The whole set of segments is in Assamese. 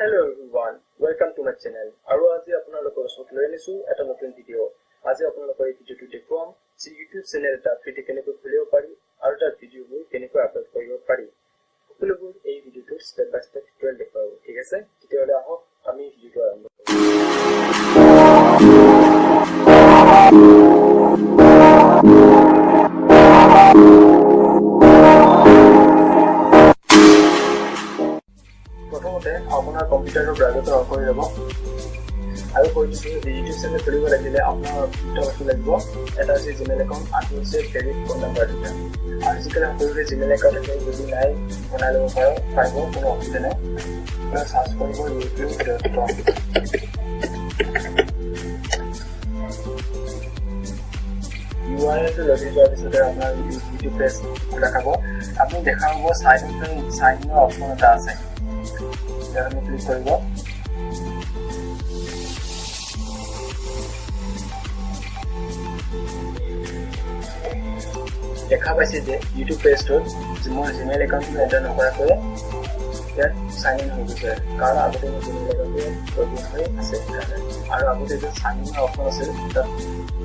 Hello everyone, welcome to my channel. আৰু আজি আপোনালোকৰ ওচৰত লৈ আনিছো এটা নতুন ভিডিঅ'। আজি আপোনালোকৰ এই ভিডিঅ'টো দেখুৱাম যে YouTube চেনেল এটা ফ্ৰীতে কেনেকৈ খুলিব পাৰি আৰু তাৰ ভিডিঅ'বোৰ কেনেকৈ আপলোড কৰিব পাৰি। সকলোবোৰ এই ভিডিঅ'টো ষ্টেপ বাই ষ্টেপ টিউটৰিয়েল দেখুৱাব, ঠিক আছে? তেতিয়াহ'লে আহক আমি ভিডিঅ'টো আৰম্ভ কৰোঁ। প্ৰথমতে আপোনাৰ কম্পিউটাৰৰ ব্ৰাউজাৰটো অন কৰি ল'ব আৰু কৈ দিছোঁ ইউটিউব চেনেল খুলিব লাগিলে আপোনাৰ দুটা বস্তু লাগিব। এটা হৈছে জিমেইল একাউণ্ট আৰু হৈছে ভেলিড ফোন নাম্বাৰ দুটা। আজিকালি সকলোৰে জিমেইল একাউণ্ট আছে, যদি নাই বনাই ল'ব পাৰিব, কোনো অসুবিধা নাই। আপোনাৰ চাৰ্চ কৰিব youtube.com। URL-টো লগি যোৱাৰ পিছতে আপোনাৰ ইউটিউব পেজ খোলা খাব। আপুনি দেখা পাব চাইন ইনৰ অপশ্যন এটা আছে, ইয়াত আমি ক্লিক কৰিব। দেখা পাইছে যে ইউটিউব পেজটোত মোৰ জিমেইল একাউণ্টটো এণ্টাৰ নকৰাকৈ ইয়াত চাইন ইন হৈ গৈছে, কাৰণ আগতে মোৰ জিমেইল একাউণ্টটো লগিন হৈ আছে সেইকাৰণে। আৰু আগতে যে চাইন ইনৰ অপশ্যন আছিল তাত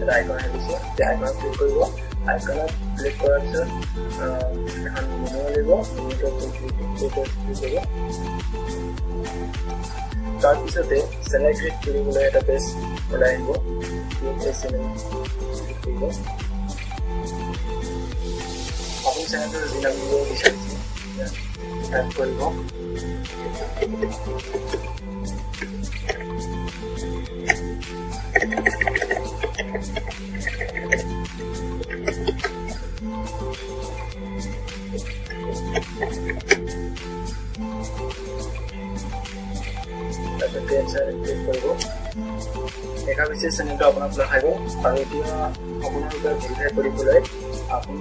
এটা আইকন আহি গৈছে, সেই আইকনত ক্লিক কৰিব। আইকনত ক্লিক কৰাৰ পিছত এখন মেনু লাগিব, মেনুটো ক্লিক কৰিব। তাৰপিছতে চেনেল ক্ৰিয়েট কৰিবলৈ এটা পেজ ওলাই আহিব, চেনেল ক্লিক কৰিব। আপুনি চেনেলটোৰ যি নাম দিব বিচাৰিছে টাইপ কৰিব। দেখা পাইছে চেনেলটো আপোনাক খোলা খাব। আৰু এতিয়া আপোনালোকে ভেৰিফাই কৰিবলৈ আপুনি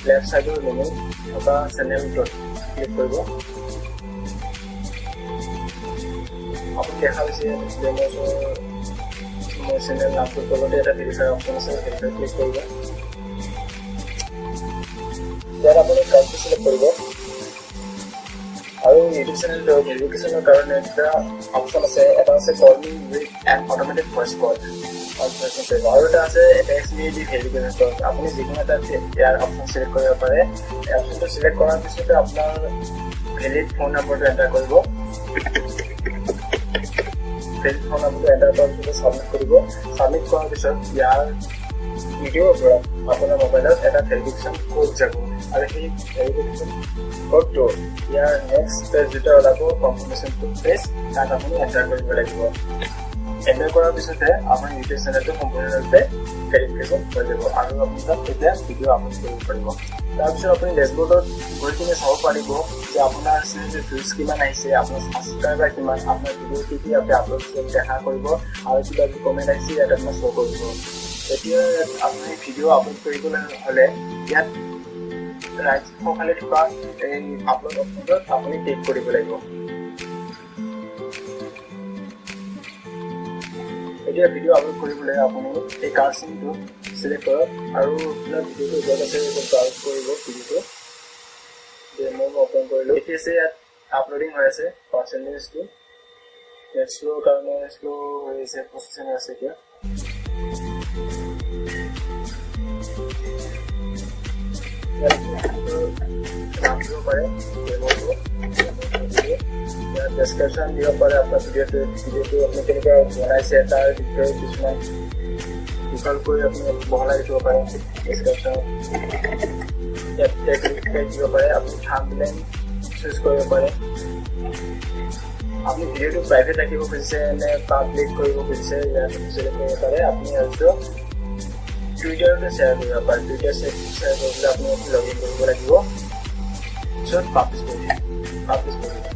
লেফ্ট চাইডৰ মেনু থকা চেনেলটোত ক্লিক কৰিব। আপুনি দেখা পাইছে মোৰ চেনেল নামটোৰ তলতে এটা ভেৰিফাই অপশ্যন আছে, ভেৰিফাই ক্লিক কৰিব। ইয়াত আপুনি কাউণ্টটো চিলেক্ট কৰিব আৰু ইউটিউব চেনেলটো ভেৰিফিকেশ্যনৰ কাৰণে এটা অপশ্যন আছে, এটা আছে কল মি উইথ এন অট'মেটিক ভইচ কল, আৰু এটা আছে এক্সমিডি ভেৰিফিকেশ্যন। আপুনি যিকোনো এটা ইয়াৰ অপশ্যন চিলেক্ট কৰিব পাৰে। এই অপশ্যনটো চিলেক্ট কৰাৰ পিছতে আপোনাৰ ভেলিড ফোন নম্বৰটো এণ্টাৰ কৰিব। ভেলিড ফোন নম্বৰটো এণ্টাৰ কৰাৰ পিছতে ছাবমিট কৰিব। ছাবমিট কৰাৰ পিছত ইয়াৰ ভিডিঅ'ৰ পৰা আপোনাৰ মোবাইলত এটা ভেৰিফিকেশ্যন কোড যাব, আৰু সেই ভেৰিফিকেশ্যন কোডটো ইয়াৰ নেক্সট পেজ যেতিয়া ওলাব কনফাৰ্মেশ্যনটো পেজ, তাত আপুনি এণ্টাৰ কৰিব লাগিব। এণ্টাৰ কৰাৰ পিছতে আপোনাৰ ইউটিউব চেনেলটো সম্পূৰ্ণৰূপে ভেৰিফিকেশ্যন হৈ যাব আৰু আপুনি তাত তেতিয়া ভিডিঅ' আপলোড কৰিব পাৰিব। তাৰপিছত আপুনি ডেছবৰ্ডত গৈ কিনে চাব পাৰিব যে আপোনাৰ চেনেলটোৰ ভিউজ কিমান আহিছে, আপোনাৰ ছাবস্ক্ৰাইবাৰ কিমান, আপোনাৰ ভিডিঅ' কি আপুনি আপলোড দেখা কৰিব, আৰু কিবা কমেণ্ট আহিছে ইয়াত আপোনাৰ শ্ব' কৰিব। এতিয়া আপুনি ভিডিঅ' আপলোড কৰিবলৈ হ'লে ইয়াত ৰাইট সোঁফালে থকা এই আপলোড অপশ্যনটোত আপুনি ক্লিক কৰিব লাগিব। এতিয়া ভিডিঅ' আপলোড কৰিবলৈ আপুনি এই কাৰ চিনটো চিলেক্ট কৰক আৰু আপোনাৰ ভিডিঅ'টো য'ত আছে ব্ৰাউজ কৰিব ভিডিঅ'টো। মই অপেন কৰিলোঁ। এতিয়া আছে ইয়াত আপলোডিং হৈ আছে, পাৰ্চেণ্টেজটো শ্ল' কাৰণে শ্ল' হৈ আছে, প্ৰচেচিং আছে। এতিয়া নাম দিব পাৰে, ডেছক্ৰিপশ্যন দিব পাৰে আপোনাৰ ভিডিঅ'টো আপুনি কেনেকৈ বনাইছে তাৰ বিষয়ে কিছুমান বিকল্পকৈ আপুনি বহলাই দিব পাৰে। ডেছক্ৰিপশ্যন ইয়াত দিব পাৰে, আপুনি থাম্বনেইল চুজ কৰিব পাৰে। আপুনি ভিডিঅ'টো প্ৰাইভেট ৰাখিব খুজিছে নে পাব্লিক কৰিব খুজিছে ইয়াত চিলেক্ট কৰিব পাৰে। আপুনি হয়তো টুইটাৰতে শ্বেয়াৰ কৰিব পাৰে, টুইটাৰ শ্বেয়াৰ কৰিবলৈ আপুনি লগ ইন কৰিব লাগিব, পিছত পাব্লিছ কৰিব।